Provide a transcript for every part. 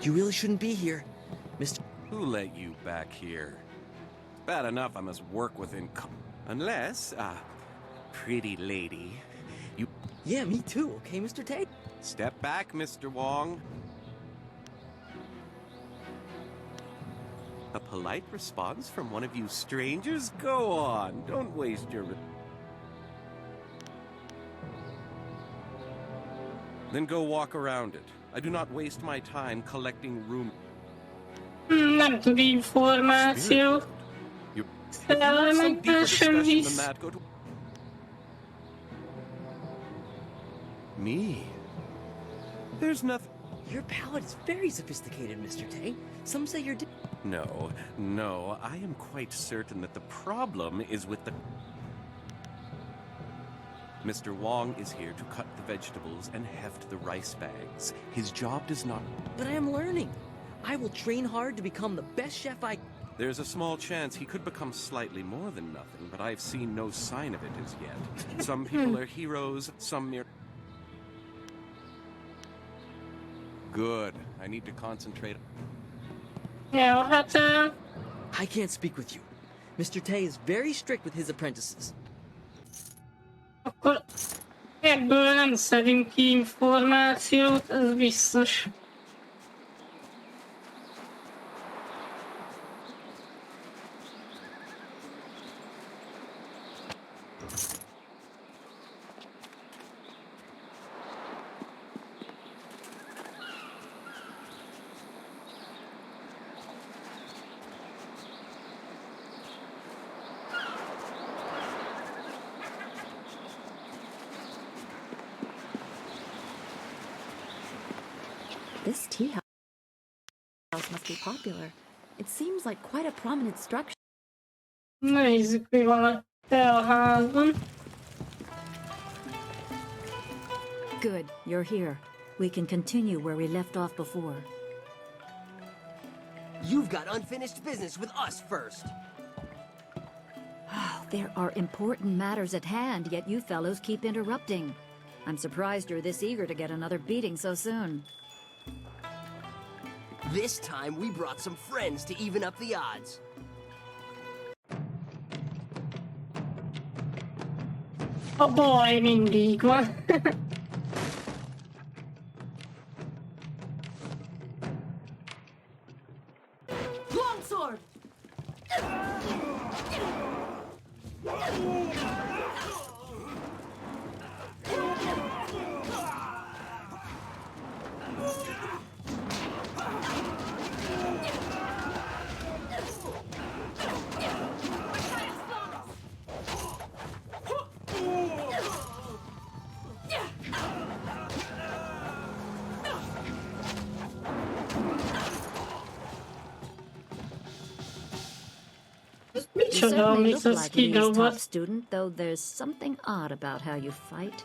You really shouldn't be here, Mr. Who let you back here? Bad enough I must work within unless, pretty lady, you... Yeah, me too, okay, Mr. Tate? Step back, Mr. Wong. A polite response from one of you strangers? Go on, don't waste your... Then go walk around it. I do not waste my time collecting room... Nem tud információt. Elmentessen vissza. Me? There's nothing... Your palate is very sophisticated, Mr. Tate. Some say you're... No, I am quite certain that the problem is with the... Mr. Wong is here to cut the vegetables and heft the rice bags. His job does not... But I am learning. I will train hard to become the best chef I... There's a small chance he could become slightly more than nothing, but I've seen no sign of it as yet. Some people are heroes, some mere... Good. I need to concentrate. Ja, hát... I can't speak with you. Mr. Tay is very strict with his apprentices. Akkor ebből nem szedünk ki információt, ez biztos. This tea house must be popular. It seems like quite a prominent structure. Nézzük, mi van a telházban. Good, you're here. We can continue where we left off before. You've got unfinished business with us first. There are important matters at hand, yet you fellows keep interrupting. I'm surprised you're this eager to get another beating so soon. This time we brought some friends to even up the odds. A baj mindig van. Longsword! You certainly look like an East top student, though there's something odd about how you fight.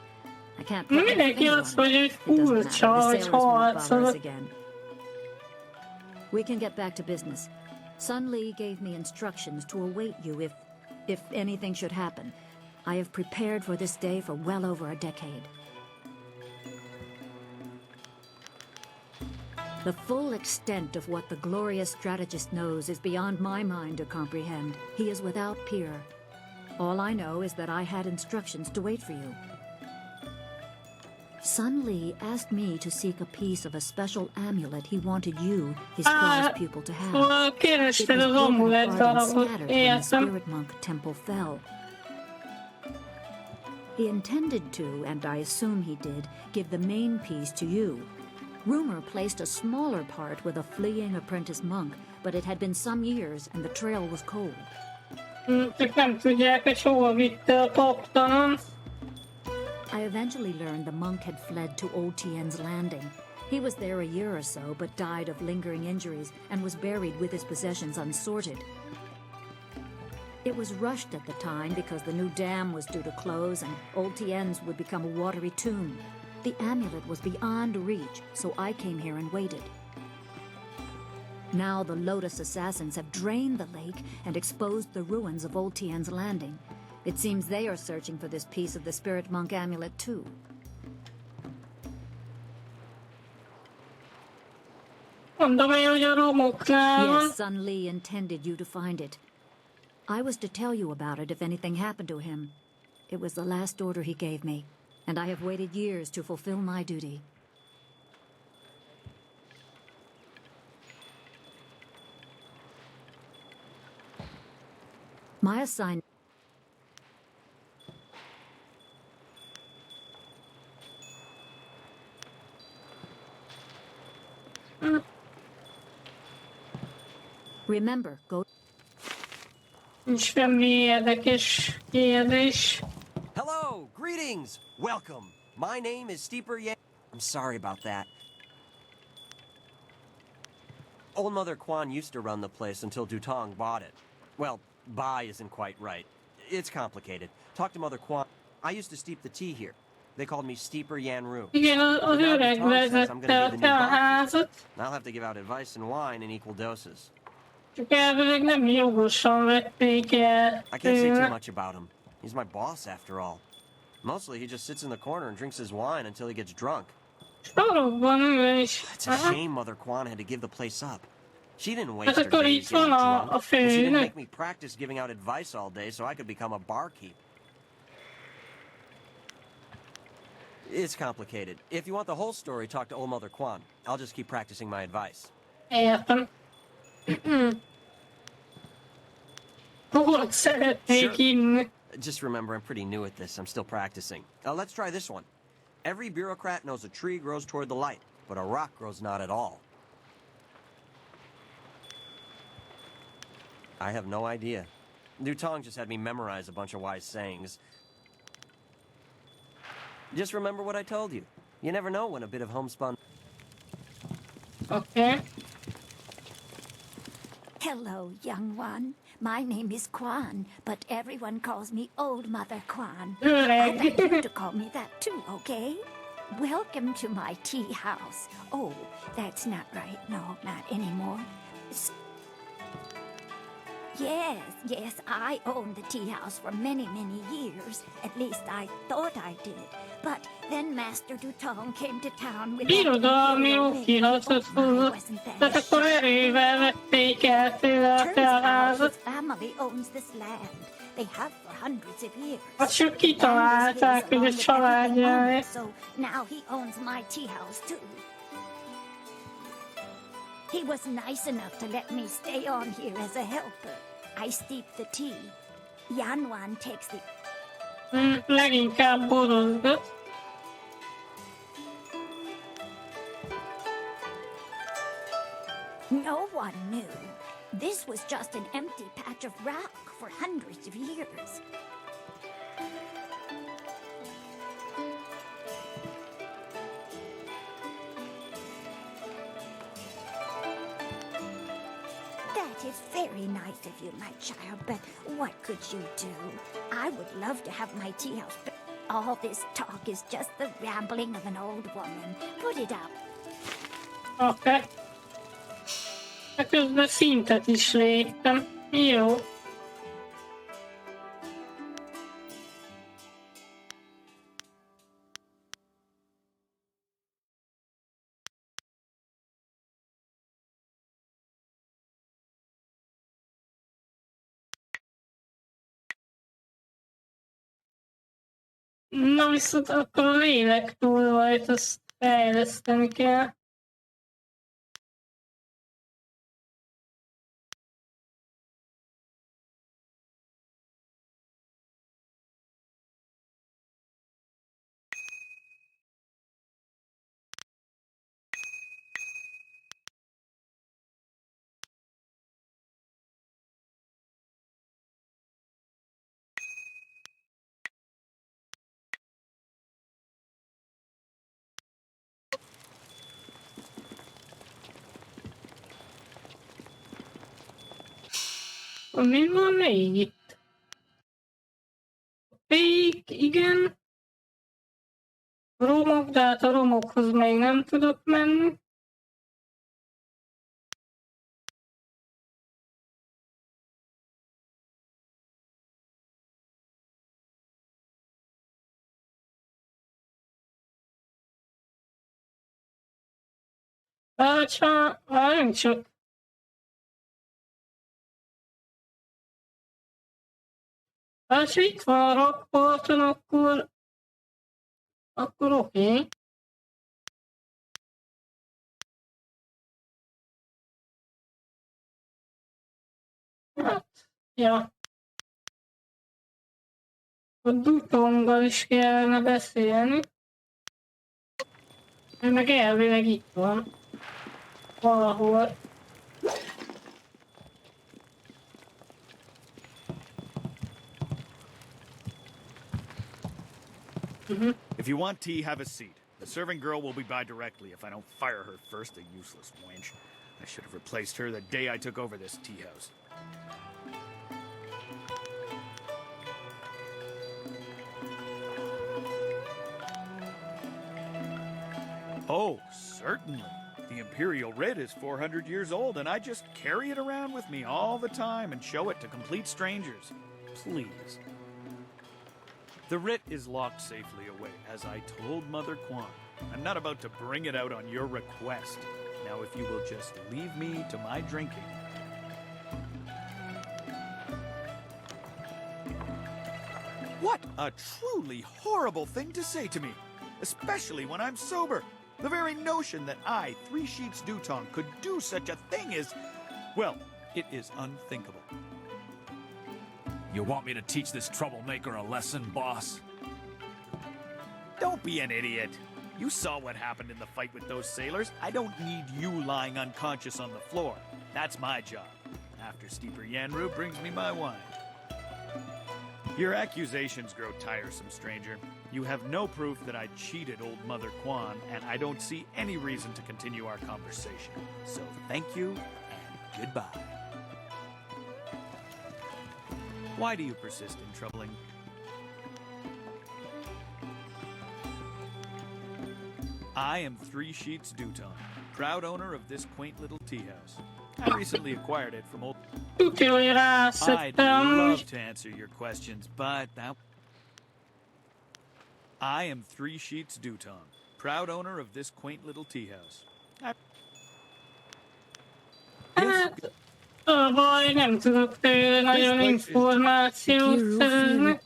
I can't put my finger on it. It doesn't matter. The sailors won't bother us again. We can get back to business. Sun Li gave me instructions to await you if anything should happen. I have prepared for this day for well over a decade. The full extent of what the glorious strategist knows is beyond my mind to comprehend. He is without peer. All I know is that I had instructions to wait for you. Sun Li asked me to seek a piece of a special amulet he wanted you, his prize pupil, to have. It was broken apart and scattered when the spirit monk temple fell. He intended to, and I assume he did, give the main piece to you. Rumor placed a smaller part with a fleeing apprentice monk, but it had been some years and the trail was cold. I eventually learned the monk had fled to Old Tien's landing. He was there a year or so, but died of lingering injuries and was buried with his possessions unsorted. It was rushed at the time because the new dam was due to close and Old Tien's would become a watery tomb. The amulet was beyond reach, so I came here and waited. Now the Lotus assassins have drained the lake and exposed the ruins of Old Tien's landing. It seems they are searching for this piece of the spirit monk amulet too. Mondom én, hogy a romoknál van. Yes, Sun Li intended you to find it. I was to tell you about it if anything happened to him. It was the last order he gave me, and I have waited years to fulfill my duty. My assignment... Remember, go... Nincs semmi érdekes kérdés. Hello, greetings, welcome. My name is Steeper Yan. I'm sorry about that. Old Mother Quan used to run the place until Dutong bought it. Well, buy isn't quite right. It's complicated. Talk to Mother Quan. I used to steep the tea here. They called me Steeper Yanru. Igen, az öreg vezette a házat. I'll have to give out advice and wine in equal doses. Csak elvileg nem jogosan vették el I can't say too tőle. much about him. He's my boss after all. Mostly he just sits in the corner and drinks his wine until he gets drunk. Sarokban ül is. It's a shame Mother Quan had to give the place up. She didn't waste her akkor days itt van getting a drunk. And she didn't főnök. make me practice giving out advice all day so I could become a barkeep. It's complicated. If you want the whole story, talk to Old Mother Quan. I'll just keep practicing my advice. Értem. Hol szeretnék inni? Just remember, I'm pretty new at this. I'm still practicing. Let's try this one. Every bureaucrat knows a tree grows toward the light, but a rock grows not at all. I have no idea. Dutong just had me memorize a bunch of wise sayings. Just remember what I told you. You never know when a bit of homespun... Oké. Hello, young one. My name is Quan, but everyone calls me Old Mother Quan. I'd like you to call me that too, okay? Welcome to my tea house. Oh, that's not right. No, not anymore. Yes, I owned the tea house for many, many years. At least I thought I did. But then Master Dutong came to town with... Birodalmi okiratot hozott. Tehát akkor erővel vették el tőle a Turns out his teaházat. family owns this land. They have for hundreds of years. Azt csak kitalálták, hogy a családjáé. So now he owns my tea house too. He was nice enough to let me stay on here as a helper. I steep the tea. Yanwan takes the... Leginkább borozgat. No one knew. This was just an empty patch of rock for hundreds of years. That is very nice of you, my child, but what could you do? I would love to have my tea house, but all this talk is just the rambling of an old woman. Put it up. Oké. De közben szintet is léptem. Jó. Na viszont akkor a lélek túlvajt, azt fejleszteni kell. Mi van még itt? Fék, igen. Romok, de hát a romokhoz még nem tudok menni. Várjunk csak. Hát, ha itt van a rakparton, akkor oké. Hát, ja. A Dutonggal is kellene beszélni. Ő meg elvileg itt van. Valahol. If you want tea, have a seat. The serving girl will be by directly if I don't fire her first, the useless wench. I should have replaced her the day I took over this tea house. Oh, certainly. The Imperial writ is 400 years old, and I just carry it around with me all the time and show it to complete strangers. Please. The writ is locked safely away, as I told Mother Quan. I'm not about to bring it out on your request. Now, if you will just leave me to my drinking. What a truly horrible thing to say to me, especially when I'm sober. The very notion that I, 3 Sheets Dutong, could do such a thing is, well, it is unthinkable. You want me to teach this troublemaker a lesson, boss? Don't be an idiot. You saw what happened in the fight with those sailors. I don't need you lying unconscious on the floor. That's my job. After Steeper Yanru brings me my wine. Your accusations grow tiresome, stranger. You have no proof that I cheated old Mother Quan, and I don't see any reason to continue our conversation. So thank you, and goodbye. Why do you persist in troubling? I am 3 Sheets Dutong, proud owner of this quaint little tea house. I recently acquired it from old... I'd love to answer your questions, but that... I am 3 Sheets Dutong, proud owner of this quaint little tea house. Baj, nem tudok tőle nagyon információt szerezni.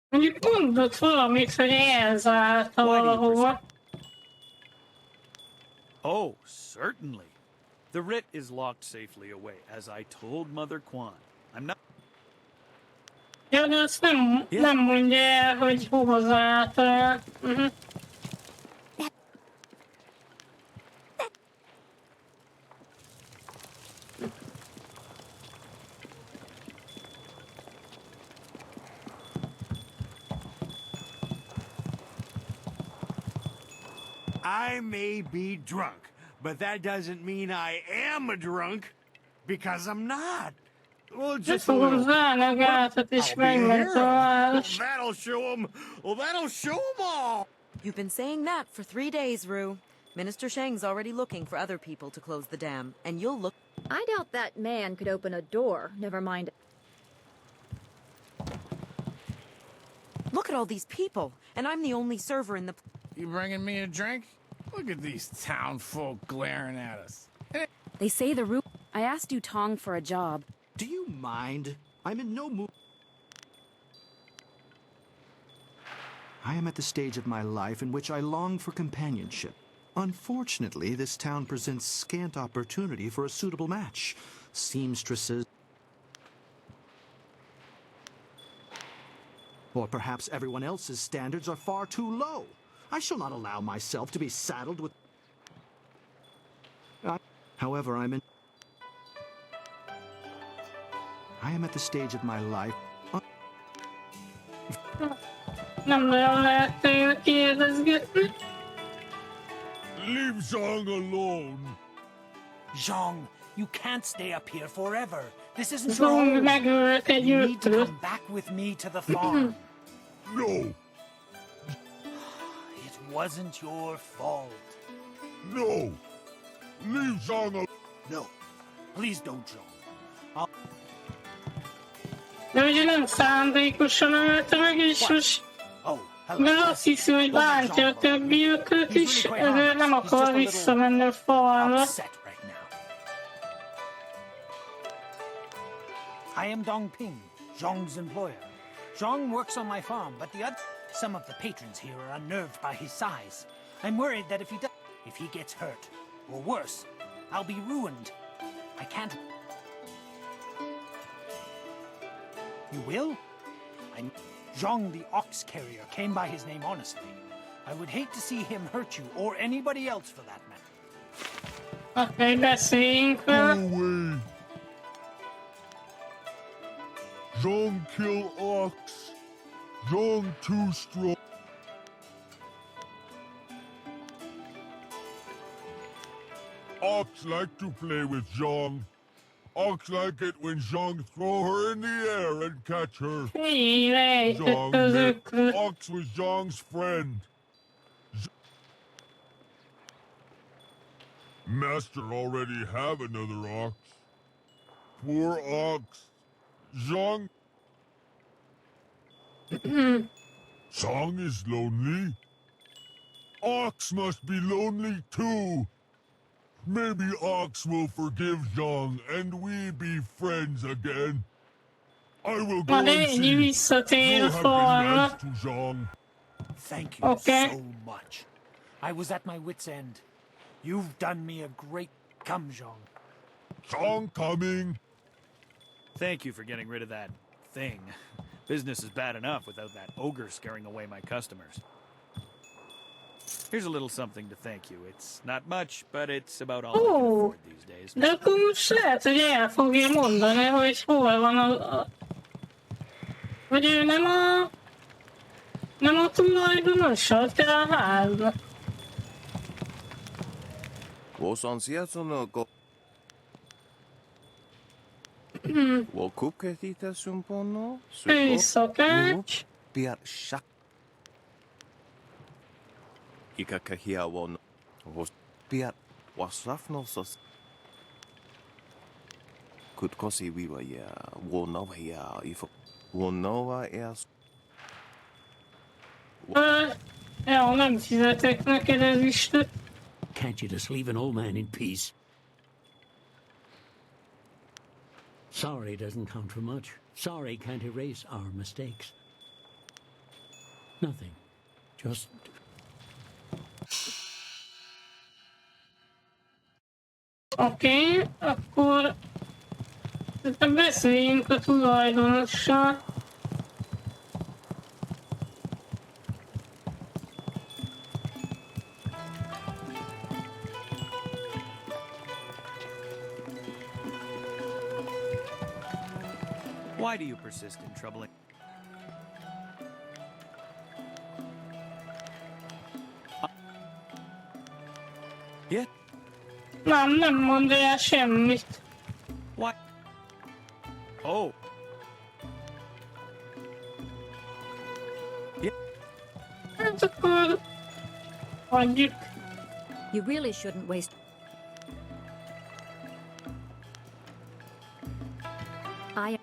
Mondjuk mondott valamit, hogy elzárta valahova. Oh, certainly. The writ is locked safely away, as I told Mother Quan. I'm not... Ja, de azt nem mondja el, hogy hova zárta. I may be drunk, but that doesn't mean I am a drunk, because I'm not. Well, just a little. That'll show him. Well, that'll show him all. You've been saying that for 3 days, Rue. Minister Shang's already looking for other people to close the dam, and you'll look... I doubt that man could open a door, never mind. Look at all these people, and I'm the only server in the... You bringing me a drink? Look at these town folk glaring at us. They say the roof... I asked Dutong for a job. Do you mind? I'm in no mood. I am at the stage of my life in which I long for companionship. Unfortunately, this town presents scant opportunity for a suitable match. Seamstresses... Or perhaps everyone else's standards are far too low. I shall not allow myself to be saddled with... However, I am at the stage of my life... Leave Zhang alone. Zhang, you can't stay up here forever. This isn't your home. You need to come back with me to the farm. No. It wasn't your fault. No! Leave Zhang alone! No. Please don't, Zhang. De ugye nem szándékosan ölte meg, és most mert azt hiszi, hogy bántja a többieket is, ezért nem akar visszamenni a falra. I am Dongping, Zhang's employer. Zhang works on my farm, but some of the patrons here are unnerved by his size. I'm worried that if he gets hurt, or worse, I'll be ruined. I can't... You will? Zhang the ox carrier came by his name honestly. I would hate to see him hurt you, or anybody else for that matter. Okay, beszéljünk vele. Go away! Zhang kill ox. Zhang too strong. Ox like to play with Zhang. Ox like it when Zhang throw her in the air and catch her. Ox was Zhang's friend. Master already have another ox. Poor ox. Zhang... Zhang is lonely. Ox must be lonely too. Maybe Ox will forgive Zhang and we be friends again. I will go and see. You have been nice to Zhang. Thank you so much. I was at my wit's end. You've done me a great... Come, Zhang. Zhang coming. Thank you for getting rid of that thing. Business is bad enough without that ogre scaring away my customers. Here's a little something to thank you. It's not much, but it's about all I can afford these days. De akkor most lehet, hogy el fogja mondani, hogy hol van a... Hogy ő nem a tulajdonosa, te a háznak. Éjszakács. Ikakahiawon was piat wasrafnosos kutkosi wiwa ya wonova ya ifo wonova es Ja, nem fizetek neked ezüstöt. Can't you just leave an old man in peace? Sorry doesn't count for much. Sorry can't erase our mistakes. Nothing. Just... Oké, akkor beszéljünk a tulajdonossal. Why do you persist in troubling? Yeah? Nem mond el semmit. What? Oh. Yeah. Hát akkor hagyjuk. You really shouldn't waste... I...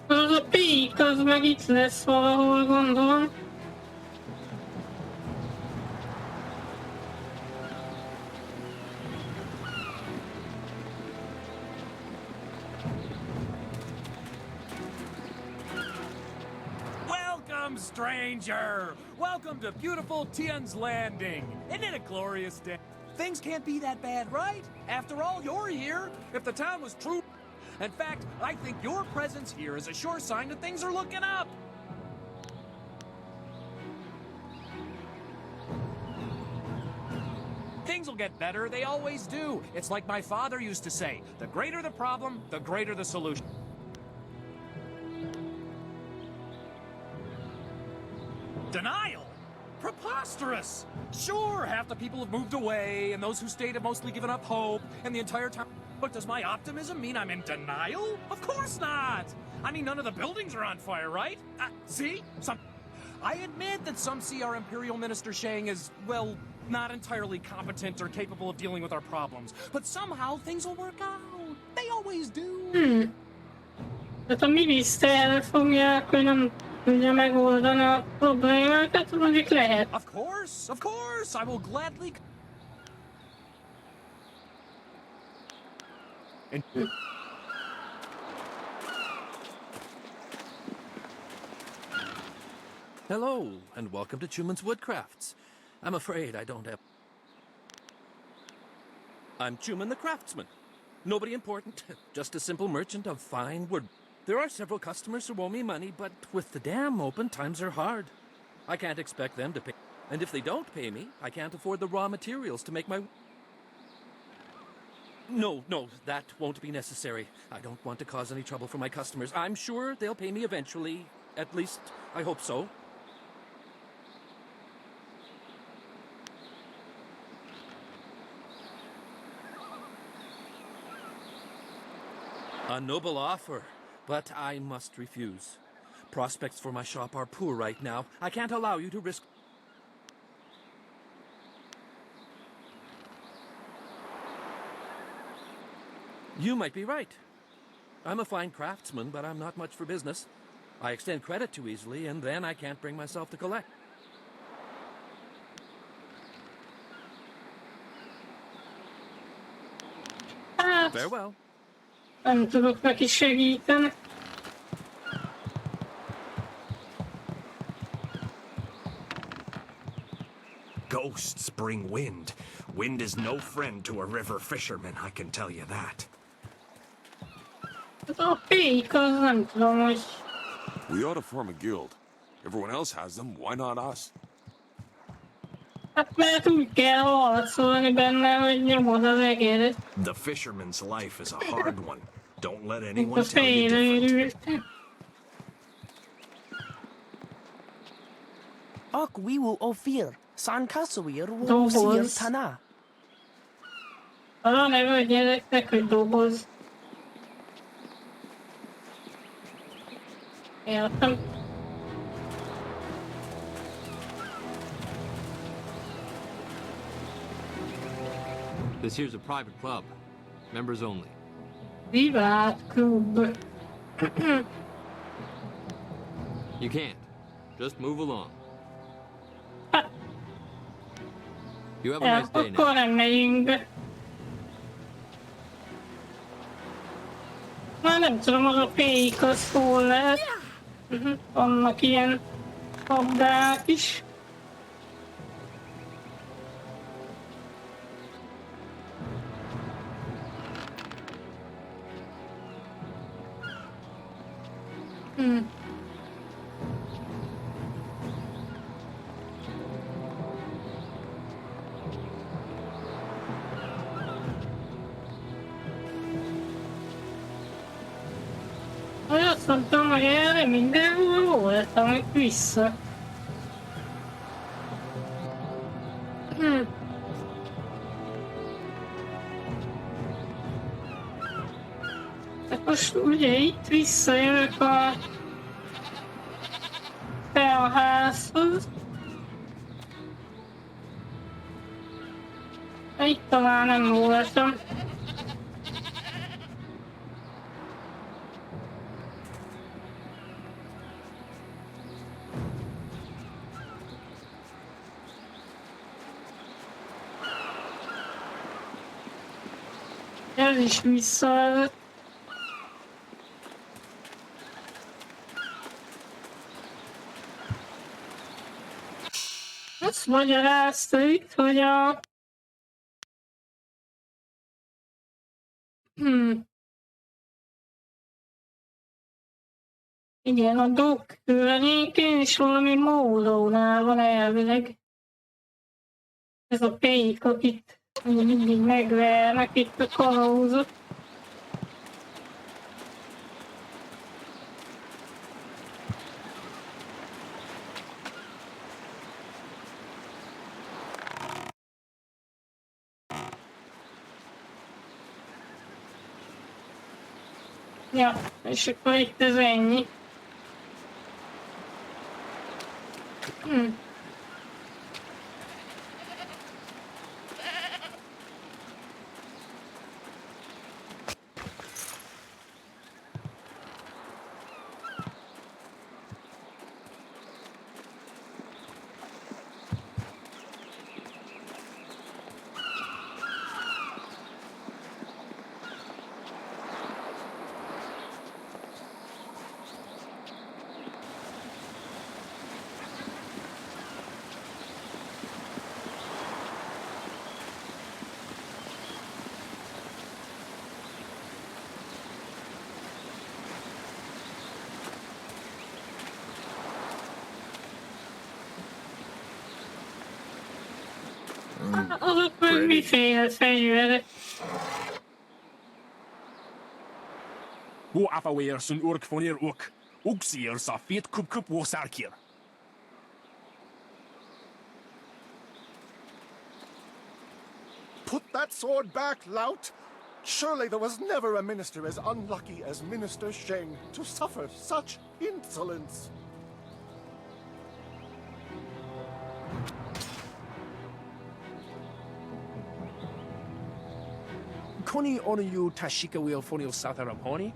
Az a pék, az meg itt lesz valahol, gondolom. Welcome, stranger! Welcome to beautiful Tian's Landing. Isn't it a glorious day? Things can't be that bad, right? After all, you're here. If the town was true... In fact, I think your presence here is a sure sign that things are looking up. Things things will get better. They always do. It's like my father used to say, the greater the problem, the greater the solution. Denial? Preposterous! Sure, half the people have moved away, and those who stayed have mostly given up hope, and the entire town... But does my optimism mean I'm in denial? Of course not! I mean, none of the buildings are on fire, right? See? I admit that some see our Imperial Minister Shang as, well, not entirely competent or capable of dealing with our problems. But somehow things will work out. They always do. Tehát a miniszter fogják, hogy nem tudja megoldani a problémákat, mondjuk lehet. Of course, I will gladly... Hello, and welcome to Truman's Woodcrafts. I'm afraid I don't have... I'm Truman the Craftsman. Nobody important, just a simple merchant of fine wood. There are several customers who owe me money, but with the dam open, times are hard. I can't expect them to pay. And if they don't pay me, I can't afford the raw materials to make my... No, that won't be necessary. I don't want to cause any trouble for my customers. I'm sure they'll pay me eventually. At least, I hope so. A noble offer, but I must refuse. Prospects for my shop are poor right now. I can't allow you to risk... You might be right. I'm a fine craftsman, but I'm not much for business. I extend credit too easily, and then I can't bring myself to collect. Farewell. Nem tudok neki segíteni. Ghosts bring wind. Wind is no friend to a river fisherman, I can tell you that. A fék az nem tudom, hogy... We ought to form a guild. Everyone else has them, why not us? Hát mert úgy kell harcolni benne, hogy nyomod az egeret. The fisherman's life is a hard one. Don't let anyone Mint a tell you different. félreérült. Ak wiwu ofir, san kasuir Doboz. wo tana. Arra neve a gyereknek, hogy doboz. Értem. This here's a private club. Members only. Privát klub. You can't. Just move along. You have a nice day now. Akkor nem megyünk be. Már nem tudom, az a fék az hol lehet. Vannak ilyen labdák is. Azt mondtam, hogy erre mindenhol voltam, hogy vissza. Tehát most ugye itt visszajövök a felházhoz. Itt talán nem voltam. Ez is visszavezet. Azt magyarázta itt, hogy a... Igen, a dok környékén is valami módónál van elvileg. Ez a pék, akit Mindig megvernek itt a kalauzot. Ja, és akkor itt ez ennyi. Azok meg miféle fegyverek? Wo afawir sun urk fonir uk. Uxier sa fit kup wo sarkir. Put that sword back, lout! Surely there was never a minister as unlucky as Minister Sheng to suffer such insolence. Koni onu tashika will fonil sataraponi?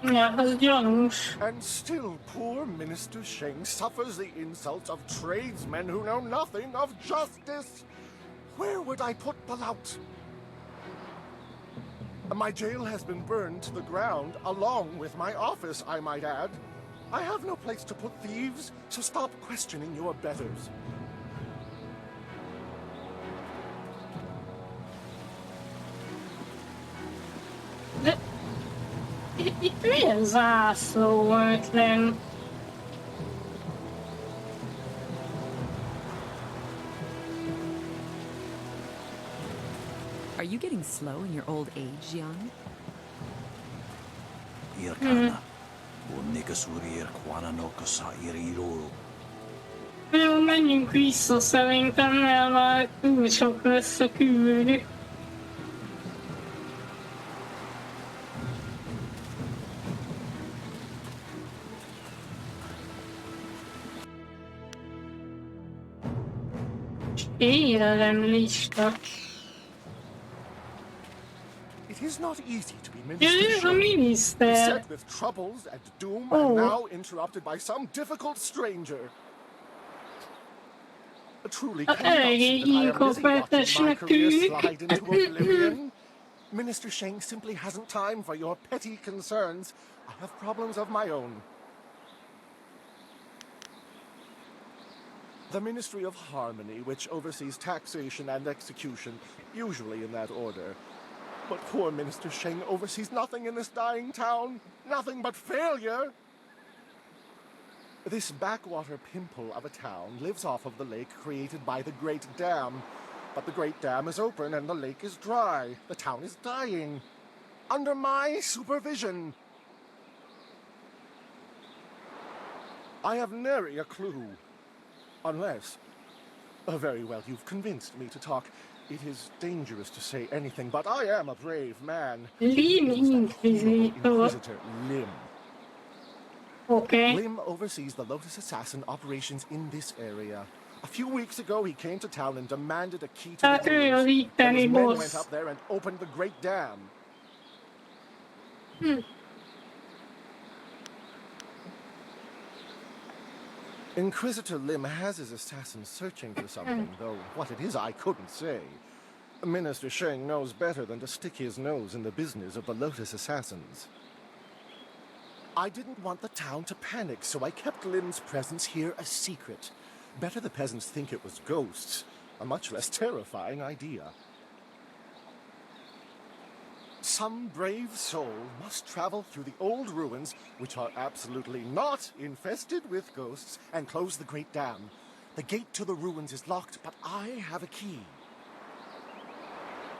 Ja, az gyanús. And still poor Minister Sheng suffers the insults of tradesmen who know nothing of justice. Where would I put the lout? My jail has been burned to the ground, along with my office, I might add. I have no place to put thieves, so stop questioning your betters. Itt milyen zászló van ötlen? Are you getting slow in your old age, young? Jó, menjünk vissza szerintem, mert már túl sok lesz a küldő. Élelemlista. It is not easy to be Ja, Minister ez a Sheng, miniszter. beset with troubles and doom, and now interrupted by some difficult stranger. Truly cannot say that I am busy watching my career slide into oblivion. Minister Sheng simply hasn't time for your petty concerns. I have problems of my own. The Ministry of Harmony, which oversees taxation and execution, usually in that order. But poor Minister Sheng oversees nothing in this dying town. Nothing but failure. This backwater pimple of a town lives off of the lake created by the Great Dam. But the Great Dam is open and the lake is dry. The town is dying. Under my supervision. I have nary a clue. Unless... very well, you've convinced me to talk. It is dangerous to say anything, but I am a brave man. Inquisitor Lim. Okay. Lim oversees the Lotus Assassin operations in this area. A few weeks ago, he came to town and demanded a key to the ruins. Then his men went up there and opened the Great Dam. Inquisitor Lim has his assassins searching for something, though what it is I couldn't say. Minister Sheng knows better than to stick his nose in the business of the Lotus Assassins. I didn't want the town to panic, so I kept Lim's presence here a secret. Better the peasants think it was ghosts. A much less terrifying idea. Some brave soul must travel through the old ruins, which are absolutely not infested with ghosts, and close the Great Dam. The gate to the ruins is locked, but I have a key.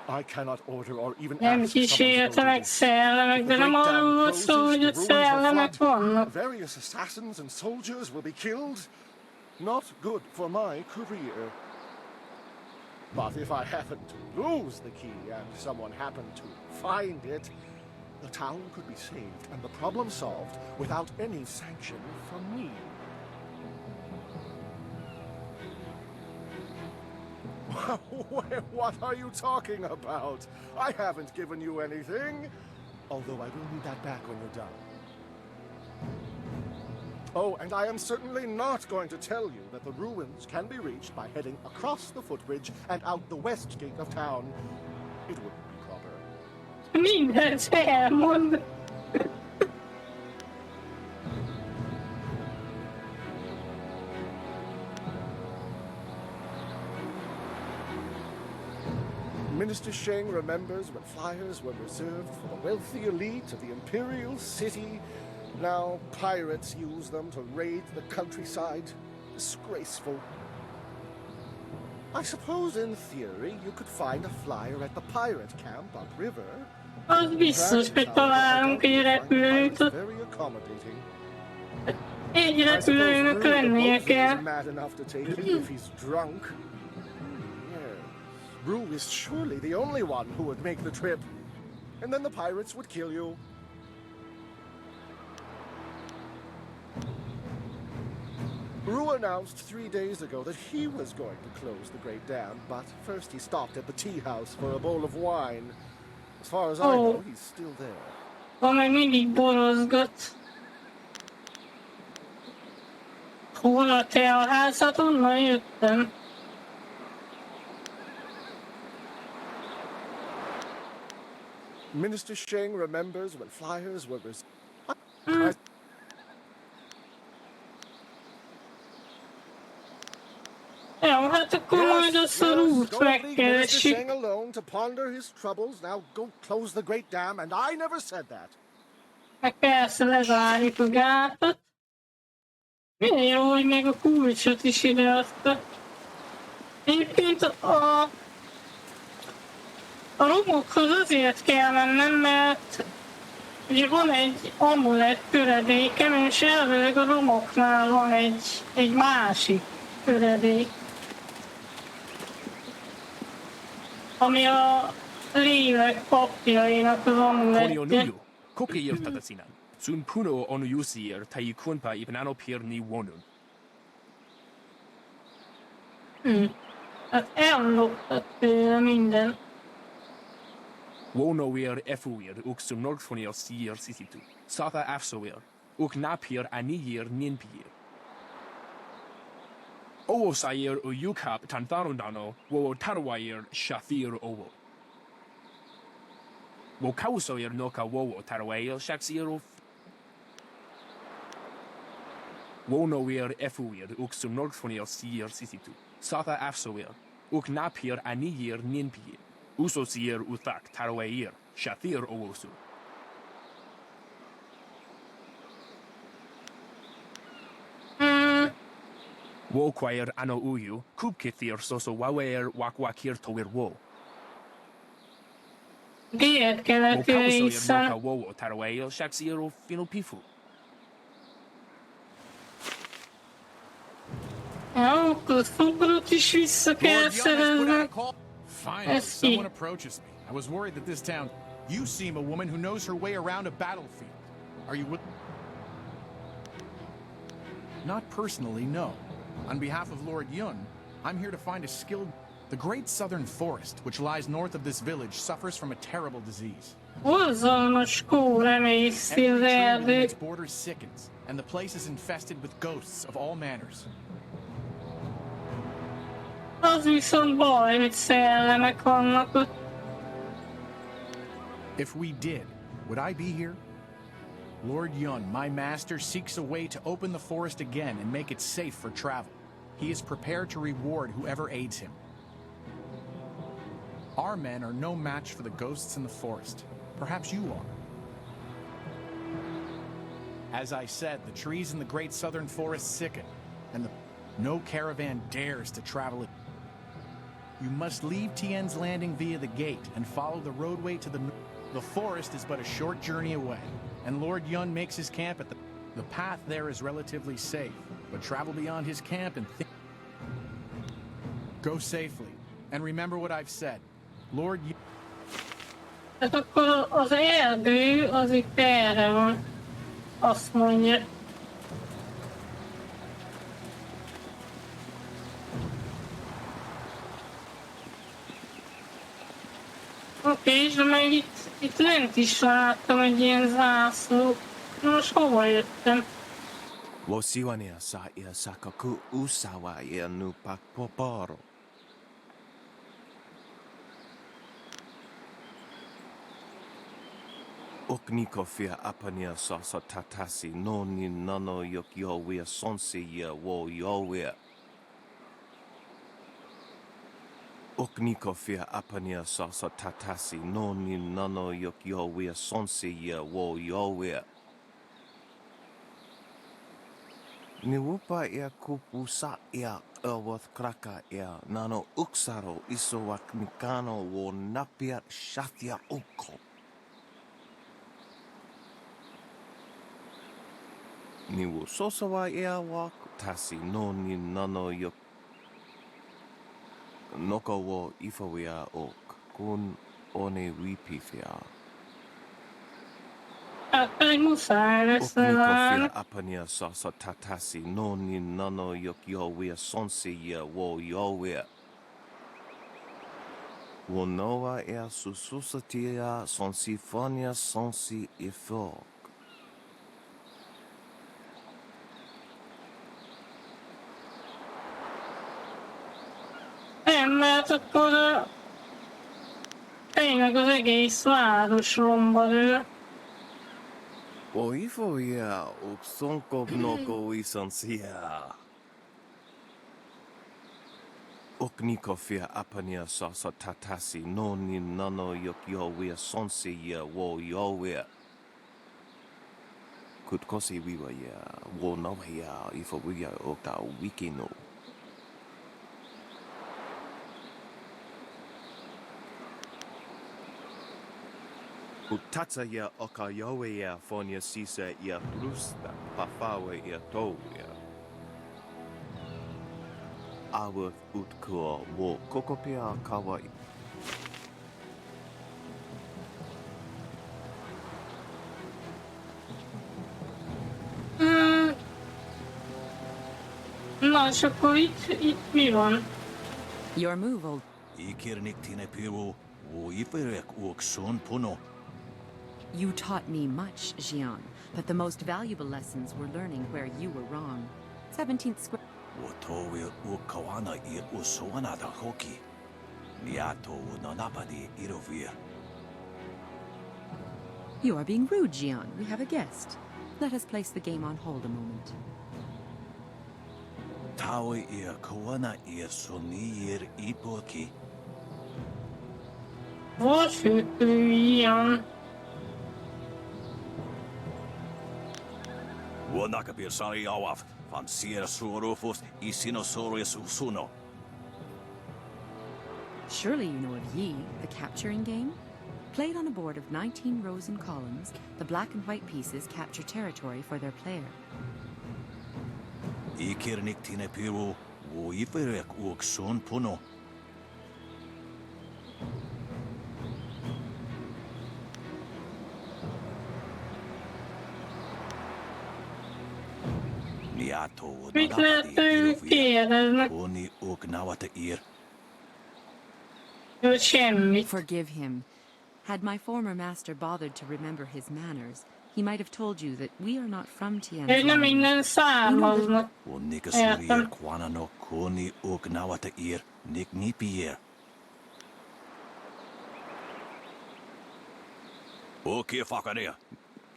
I cannot order or even Nem ask someone to go kísértenek do this. szellemek, If de the nem great arról dam volt closes, szó, hogy the ott ruins will szellemek flood. vannak. Various assassins and soldiers will be killed. Not good for my career. But if I happen to lose the key and someone happened to find it, the town could be saved and the problem solved without any sanction from me. What are you talking about? I haven't given you anything. Although I will need that back when you're done. Oh, and I am certainly not going to tell you that the ruins can be reached by heading across the footbridge and out the west gate of town. It wouldn't be proper. Mindent elmond. Minister Sheng remembers when flyers were reserved for the wealthy elite of the Imperial City. Now pirates use them to raid the countryside. Disgraceful. I suppose in theory you could find a flyer at the pirate camp upriver. Az biztos, hogy találunk egy repülőt. Very accommodating. Egy I suppose repülőnek Rue lennie the kell. is mad enough to take him if he's drunk. Yes. Rue is surely the only one who would make the trip. And then the pirates would kill you. Rue announced 3 days ago that he was going to close the Great Dam, but first he stopped at the tea house for a bowl of wine. As far as I know, he's still there. Van még mindig borozgat. Hol a teaházat? Onnan jöttem. Minister Sheng remembers when flyers were Jó, hát akkor majd azt a rút Minister megkeressük. Sheng alone to ponder his troubles. Now go close the Great Dam, and I never said that. Meg persze lezárjuk a gátat. Milyen jó, hogy meg a kulcsot is ideadta. Egyébként a romokhoz azért kell mennem, mert ugye van egy amulett töredékem, és elvileg a romoknál van egy másik töredék. Ami a lélek papjainak az amulettje. Konionuyu, kokiirtata sinan. Sun puno onuyusir taikunpa ibnanopirni wonun. Hát elloptat tőle minden. Wonowir efuir uk sun norgfonir sir sisitu. Sata afsowir uk napir aniyir ninpir. Owo sayir uyukap tantharundano wo tarwair shathir owo. Wo kausoir noka wowo tarwair shaksir Wonowir efuir uk sun norgfonir sir sisitu. Sata afsowir uk napir aniyir ninpir. Usosir uthak tarwair shathir owosu. Woquair ano uyu, kubkithir soso wawer wakwakir towir wo. Miért kellett jöjjön Wokausawir vissza? noka wowo tarwair shaksiro finopifu. Jó, akkor fogrot is vissza kell szereznem. Finally, someone approaches me. I was worried that this town... You seem a woman who knows her way around a battlefield. Are you with... Not personally, no. On behalf of Lord Yun, I'm here to find a skilled... The Great Southern Forest, which lies north of this village, suffers from a terrible disease. Borzalmas kóremészti az Every tree within erdő. its borders sickens, and the place is infested with ghosts of all manners. Az viszont baj, hogy szellemek vannak ott. If we did, would I be here? Lord Yun, my master, seeks a way to open the forest again and make it safe for travel. He is prepared to reward whoever aids him. Our men are no match for the ghosts in the forest. Perhaps you are. As I said, the trees in the Great Southern Forest sicken, and no caravan dares to travel it. You must leave Tien's Landing via the gate and follow the roadway to the north. The forest is but a short journey away, and Lord Yun makes his camp at the path there is relatively safe, but travel beyond his camp and go safely. And remember what I've said. Lord Yun... Hát akkor az erdő az itt erre van. Azt mondja. Oké, de meg itt lent is láttam egy ilyen zászló. Most hova jöttem? Wosiwania sa ia sakaku usawa ia nu pakpoporo. Okniko fia apania sasa tatasi no ni nano yok yowia sonsi ia wo yowia. Okniko fia apania sasa tatasi no ni nano yok yowia sonsi ia wo yowia. Niwupa ia kupu sa ia Elworth kraka ia nano uksaro isowak mikano wo napia shatia uko. Niwu sosawa ia wak tasi no ni nano yok noko wo ifawia ok kun one wipifia. Hát muszáj lesz Oknikofia apania sasa tatasi no ni nano yok yowia sonsi ia wo yowia. Wonoa ea sususatia sonsifonia sonsi ifok. Nem, mert akkor tényleg az egész város romba lő. Oifo ia uksonkov noko isansia. Oknikofia apania sasa tatasi no ni nano yok yowia sonsi ia wo yowia. Kutkosi wiwa ia wo nawa ia ifo wia okta wikino. Utatsa ia oka yowe ia fonia sisa ia rusta pafawe ia toia. Aworth utkua wo kokopia kawa. Na, és akkor itt mi van? Your move, old... You taught me much, Jian, but the most valuable lessons were learning where you were wrong. 17th square... You are being rude, Jian. We have a guest. Let us place the game on hold a moment. Varsågod igen. Vuonakapir sari awaf, van sier surufus isinosaurus usuno. Surely you know of Yi, the capturing game? Played on a board of 19 rows and columns, the black and white pieces capture territory for their player. Ikirnik tine piru, wo iferek uksun puno. Mit lehet kérdezni? Semmit. Forgive him. Had my former master bothered to remember his manners, he might have told you that we are not from Tian's Ők nem innen származnak. Értem.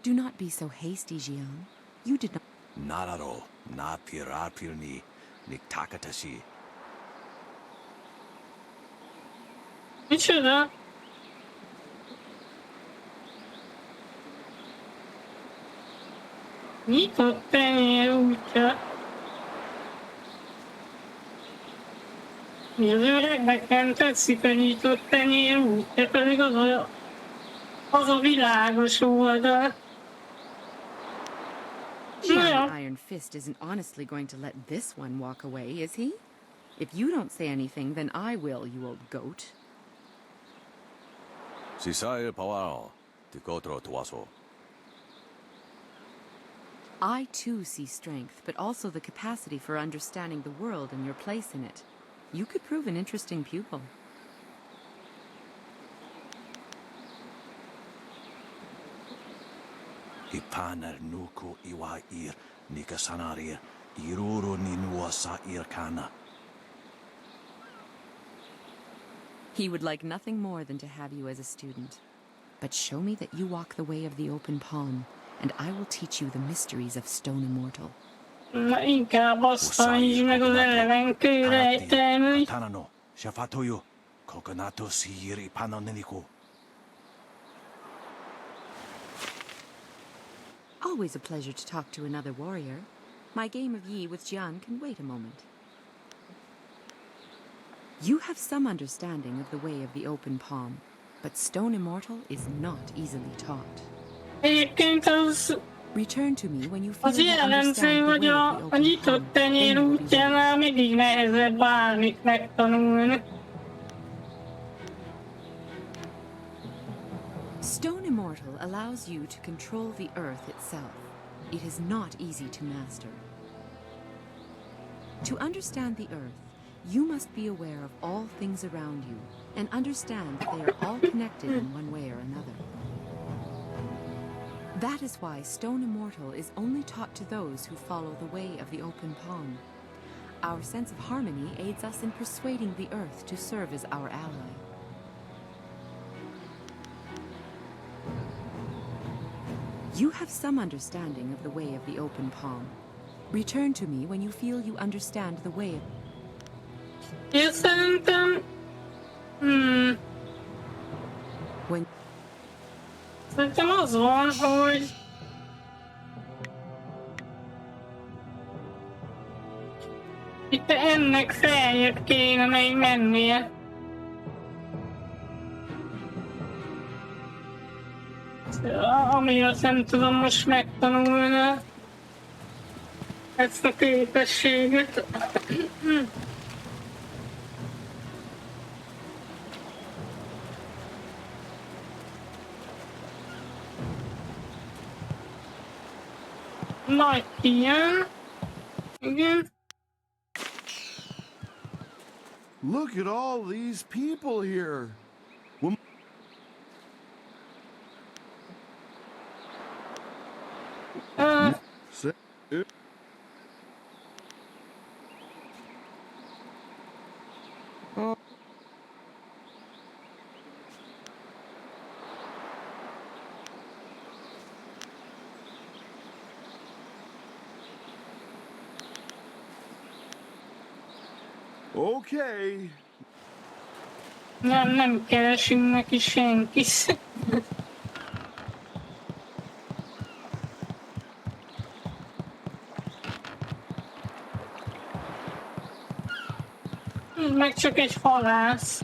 Do not be so hasty, Jian. You did not... Nararo, na pirarpirni, niktakatashi. Micsoda? Nyitott tenyér útja. Az öregnek nem tetszik a nyitott tenyérút, de pedig az a világos oldal. Surely Iron Fist isn't honestly going to let this one walk away, is he? If you don't say anything, then I will, you old goat. Sisai Pawao, Tikotro Tuaso. I too see strength, but also the capacity for understanding the world and your place in it. You could prove an interesting pupil. Ipaner nuku iwa ir nikasanarir iruro ninua sa irkana. He would like nothing more than to have you as a student. But show me that you walk the way of the open palm, and I will teach you the mysteries of Stone Immortal. Na inkább azt tanítsd meg az elevenkő rejtelmeit. Tanano, Shafatoyo, Kokonato Sir Ipanonenico. Always a pleasure to talk to another warrior. My game of Yi with Jian can wait a moment. You have some understanding of the way of the open palm, but Stone Immortal is not easily taught. Egyébként Return to me when you feel az you jellemző, understand hogy the way of the a open palm. nyitott tenyér útjánál mindig nehezebb bármit megtanulni. Stone Immortal allows you to control the earth itself. It is not easy to master. To understand the earth, you must be aware of all things around you and understand that they are all connected in one way or another. That is why Stone Immortal is only taught to those who follow the way of the open palm. Our sense of harmony aids us in persuading the earth to serve as our ally. You have some understanding of the way of the open palm. Return to me when you feel you understand the way of... Én szerintem... Szerintem az van, hogy... Itt ennek feljebb kéne még mennie. Amiatt nem tudom most megtanulni ezt a képességet. Nagy ilyen. Igen. Look at all these people here. Okay. Nem keresünk neki senkit. Meg csak egy halász.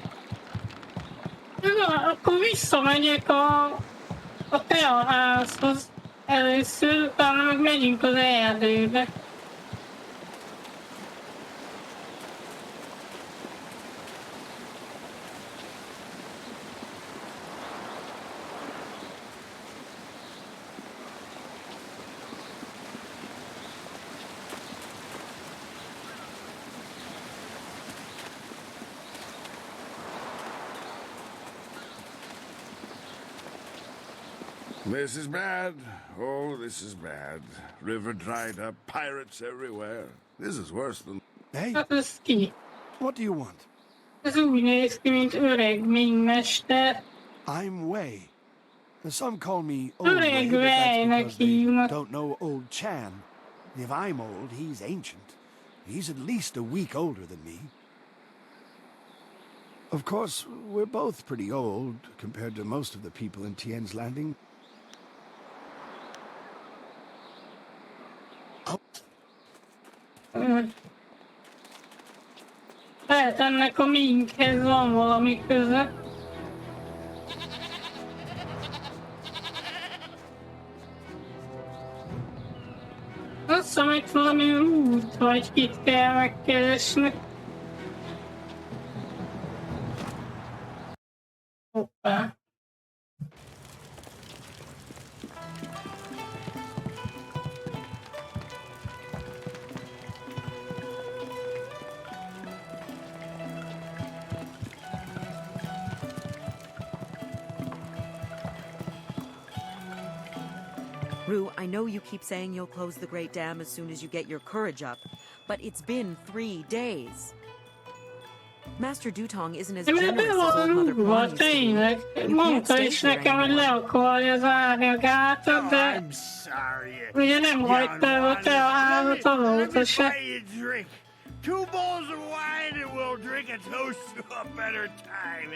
Na, akkor visszamegyek a teaházhoz először, utána meg megyünk az erdőbe. This is bad. Oh, this is bad. River dried up, pirates everywhere. This is worse than... Hey, Hát ez ki? What do you want? Ez úgy néz ki, mint öreg mingmester. I'm Wei. Some call me Old Öreg Wei, but that's Weinek because they hívnak. don't know Old Chan. If I'm old, he's ancient. He's at least a week older than me. Of course, we're both pretty old compared to most of the people in Tien's Landing. lehet ennek a minkhez van valami köze. Azt hiszem, itt valami út, vagy kit kell megkeresni. Hoppá. Rue, I know you keep saying you'll close the Great Dam as soon as you get your courage up, but it's been 3 days. Master Dutong isn't as generous as old Mother Kwan used to be. You can't stay here anymore. I'm sorry. Ugye nem hagyta el te a házat azóta se. Buy you a drink. 2 bowls of wine and we'll drink a toast to a better time.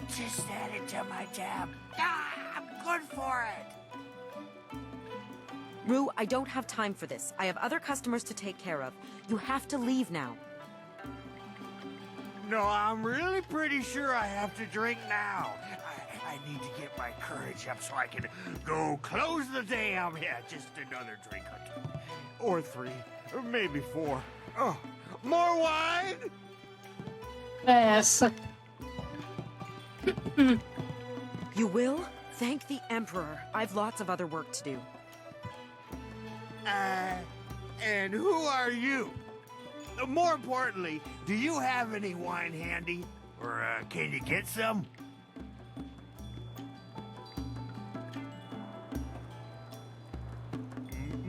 Just add it to my tab. I'm good for it. Rue, I don't have time for this. I have other customers to take care of. You have to leave now. No, I'm really pretty sure I have to drink now. I need to get my courage up so I can go close the dam. Yeah, just another drink or 2. Or 3. Or maybe 4. Oh, more wine? Yes. You will? Thank the Emperor. I've lots of other work to do. And who are you? More importantly, do you have any wine handy? Or, can you get some?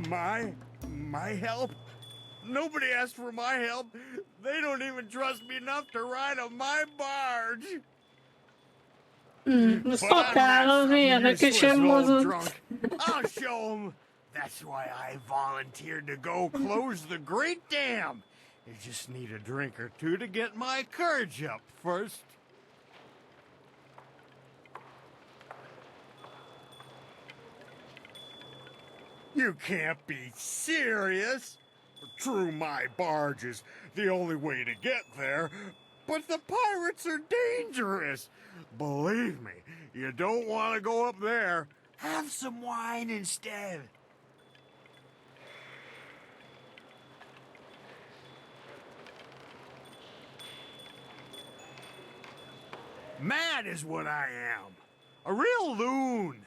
My help? Nobody asked for my help. They don't even trust me enough to ride on my barge. But I'm not some old drunk. I'll show them. That's why I volunteered to go close the Great Dam. You just need a drink or 2 to get my courage up first. You can't be serious. True, my barge is the only way to get there, but the pirates are dangerous. Believe me, you don't want to go up there. Have some wine instead. Mad is what I am. A real loon.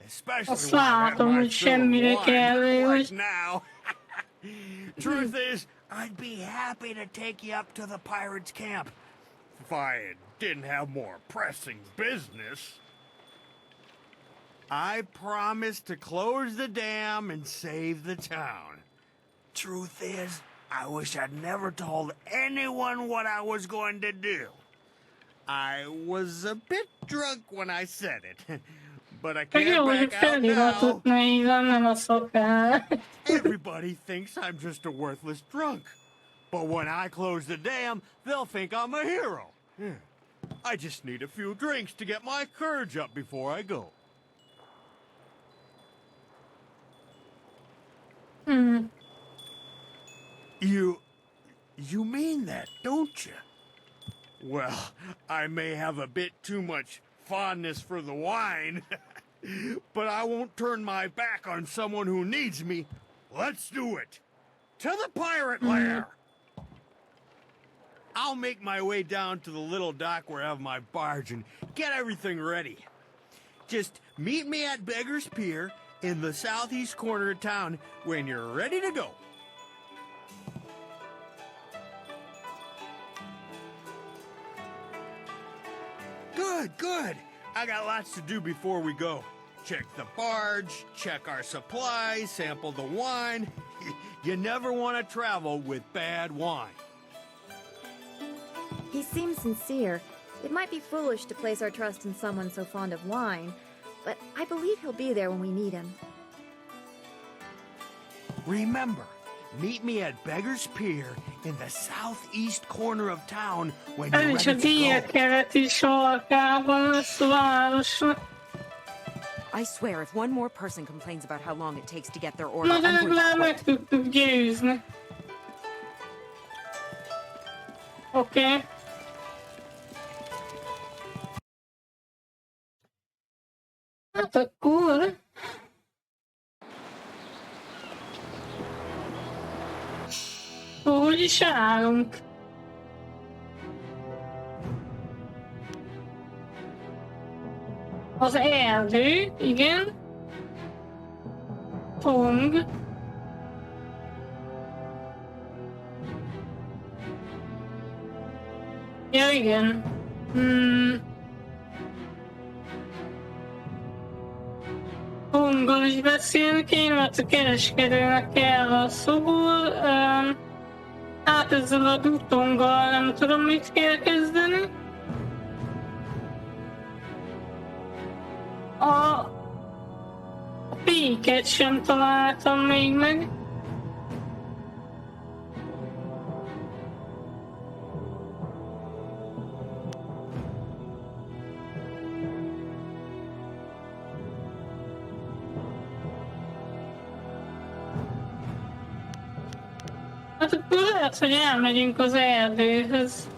Especially when I have my fill of wine, like now. Truth is, I'd be happy to take you up to the pirates' camp if I didn't have more pressing business. I promised to close the dam and save the town. Truth is, I wish I'd never told anyone what I was going to do. I was a bit drunk when I said it, but I can't back out now. Everybody thinks I'm just a worthless drunk. But when I close the dam, they'll think I'm a hero. I just need a few drinks to get my courage up before I go. You mean that, don't you? Well, I may have a bit too much fondness for the wine, but I won't turn my back on someone who needs me. Let's do it. To the pirate lair. I'll make my way down to the little dock where I have my barge and get everything ready. Just meet me at Beggar's Pier in the southeast corner of town when you're ready to go. Good. I got lots to do before we go. Check the barge, check our supplies, sample the wine. You never want to travel with bad wine. He seems sincere. It might be foolish to place our trust in someone so fond of wine, but I believe he'll be there when we need him. Remember, meet me at Beggar's Pier in the southeast corner of town when you're ready to go. I swear, if one more person complains about how long it takes to get their order, I'm going to quit. Oké. Hát akkor... Hogy is állunk? Az erdő, igen. Tong. Ja, igen. Tonggal is beszélni kéne, mert a kereskedőnek kell a szóból. Hát ezzel a Dutonggal nem tudom mit kell kezdeni. A péket sem találtam még meg. Hát akkor lehet, hogy elmegyünk az erdőhöz.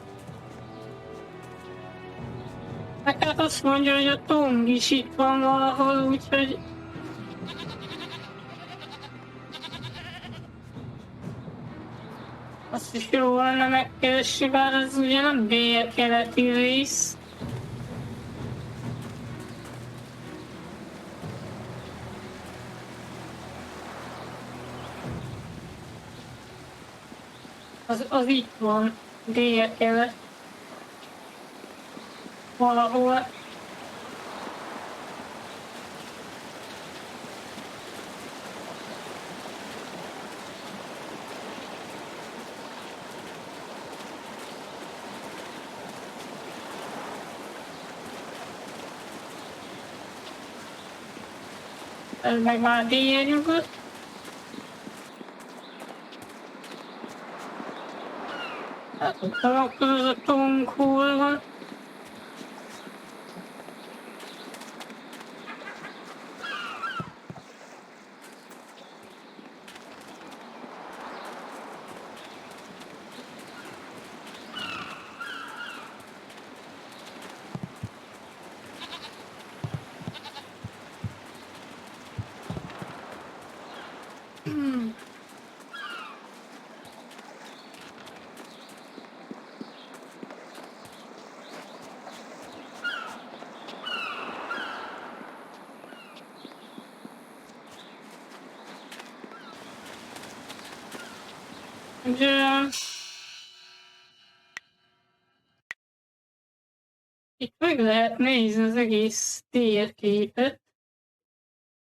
Meg hát azt mondja, hogy a Tong is itt van valahol, úgyhogy... Azt is jó lenne megkeresni, bár ez ugye nem dél-keleti rész. Az itt van, dél-kelet. Valahol. Ez meg már délnyugat. Hát akkor az a Tong hol van. De... Itt meg lehet nézni az egész térképet.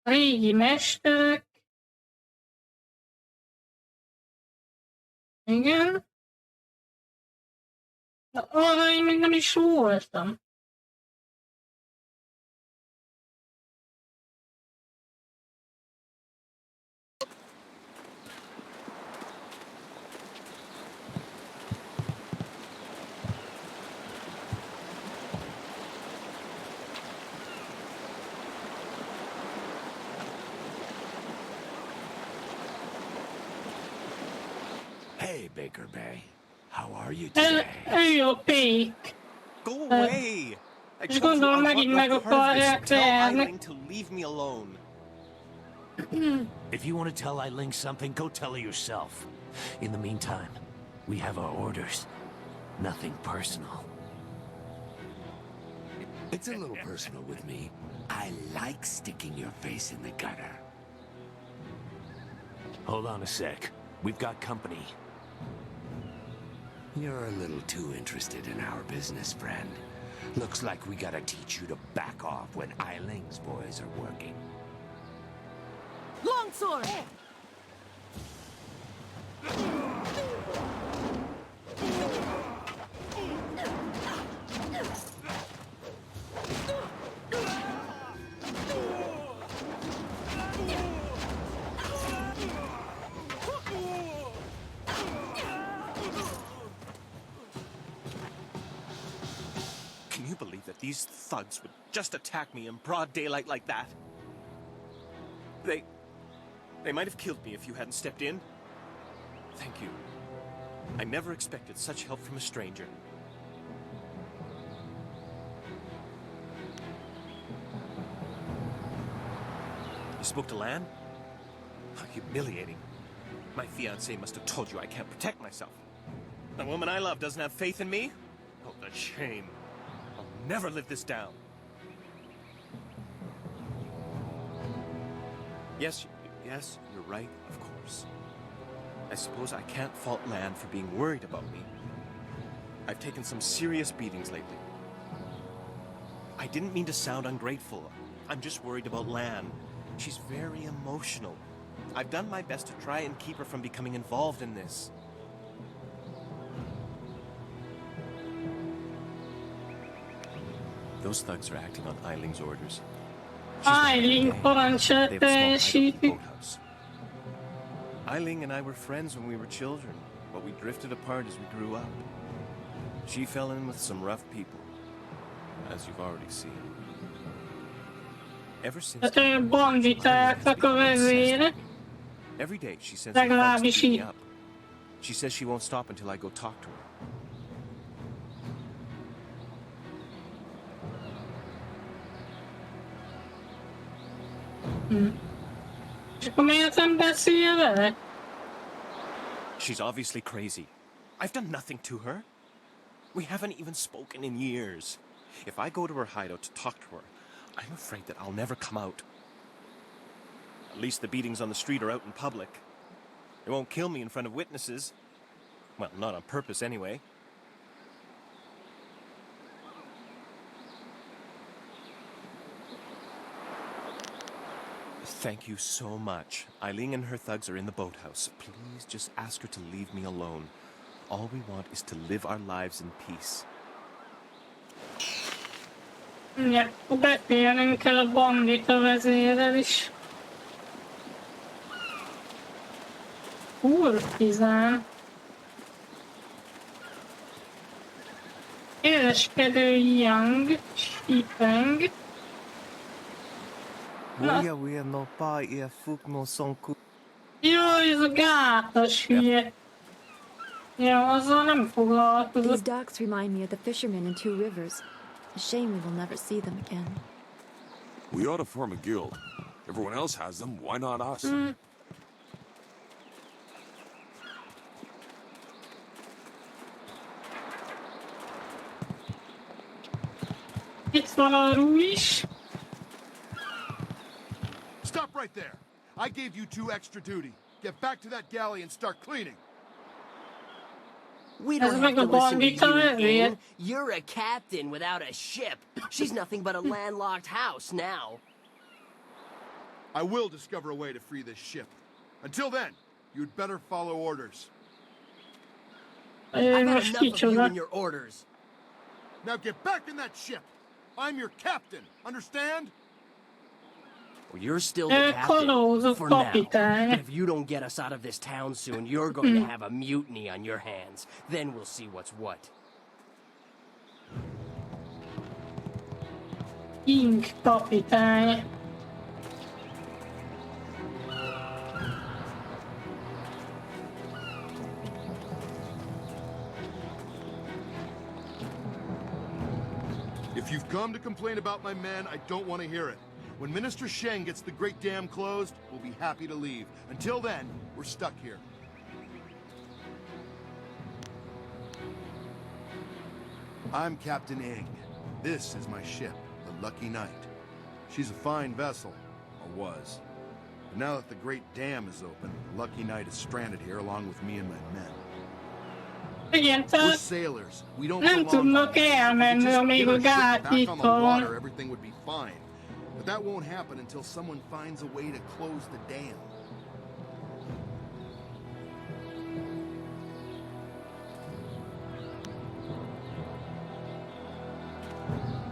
Régi mesterek. Igen. De arra én még nem is voltam. Hey, Baker Bay. How are you today? Jó, pék. Go away! I És told you gondolom I megint want meg no part of this. akarják Tell verni. Eiling to leave me alone. If you want to tell Eiling something, go tell her yourself. In the meantime, we have our orders. Nothing personal. It's a little personal with me. I like sticking your face in the gutter. Hold on a sec. We've got company. You're a little too interested in our business, friend. Looks like we gotta teach you to back off when Eiling's boys are working. Longsword! Can you believe that these thugs would just attack me in broad daylight like that? They might have killed me if you hadn't stepped in. Thank you. I never expected such help from a stranger. You spoke to Lan? How humiliating. My fiancé must have told you I can't protect myself. The woman I love doesn't have faith in me? Oh, the shame. I'll never live this down. Yes, you're right, of course. I suppose I can't fault Lan for being worried about me. I've taken some serious beatings lately. I didn't mean to sound ungrateful. I'm just worried about Lan. She's very emotional. I've done my best to try and keep her from becoming involved in this. Those thugs are acting on Eiling's orders. Eiling parancsát teljesíti. Eiling and I were friends when we were children, but we drifted apart as we grew up. She fell in with some rough people, as you've already seen. Ever since Tehát banditáknak a vezére. every day she sends her thugs to beat me up. She says she won't stop until I go talk to her. És akkor miért nem beszél vele? She's obviously crazy. I've done nothing to her. We haven't even spoken in years. If I go to her hideout to talk to her, I'm afraid that I'll never come out. At least the beatings on the street are out in public. They won't kill me in front of witnesses. Well, not on purpose anyway. Thank you so much. Eiling and her thugs are in the boathouse. Please just ask her to leave me alone. All we want is to live our lives in peace. Ja, beszélnünk kell a bandita vezérrel is. Kurtizán. Kereskedő Young, Shipeng. Jaj, ez a gátas hülye. Ja, azzal nem foglalkozok. These docks remind me of the fishermen in Two Rivers. A shame we will never see them again. We ought to form a guild. Everyone else has them, why not us? Itt van a Ru is. Stop right there. I gave you 2 extra duty. Get back to that galley and start cleaning. We don't have to listen to you, Ing. You're a captain without a ship. She's nothing but a landlocked house now. I will discover a way to free this ship. Until then, you'd better follow orders. I've had enough of you and your orders. Now get back in that ship. I'm your captain, understand? Well, you're still the captain for now. But if you don't get us out of this town soon, you're going to have a mutiny on your hands. Then we'll see what's what. King kapitány. If you've come to complain about my men, I don't want to hear it. When Minister Sheng gets the Great Dam closed, we'll be happy to leave. Until then, we're stuck here. I'm Captain Ing. This is my ship, the Lucky Knight. She's a fine vessel, or was. But now that the Great Dam is open, the Lucky Knight is stranded here along with me and my men. Igen, We're sailors. We don't nem tudnak elmenni, amíg a gát itt van. Everything would be fine. But that won't happen until someone finds a way to close the dam.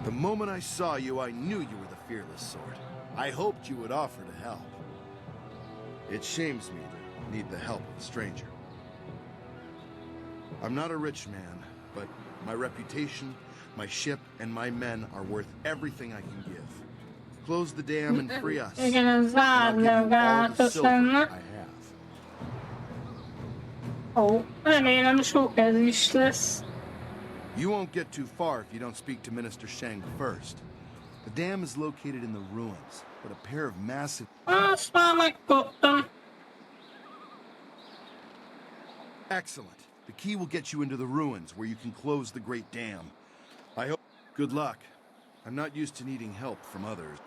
The moment I saw you, I knew you were the fearless sort. I hoped you would offer to help. It shames me to need the help of a stranger. I'm not a rich man, but my reputation, my ship, and my men are worth everything I can give. Close the dam and free us. Igen, ez zárd le a gátot ennek. Ó, remélem sok ez is lesz. You won't get too far if you don't speak to Minister Sheng first. The dam is located in the ruins, but a pair of massive... Azt már megkaptam. Excellent. The key will get you into the ruins, where you can close the Great Dam. I hope... Good luck. I'm not used to needing help from others.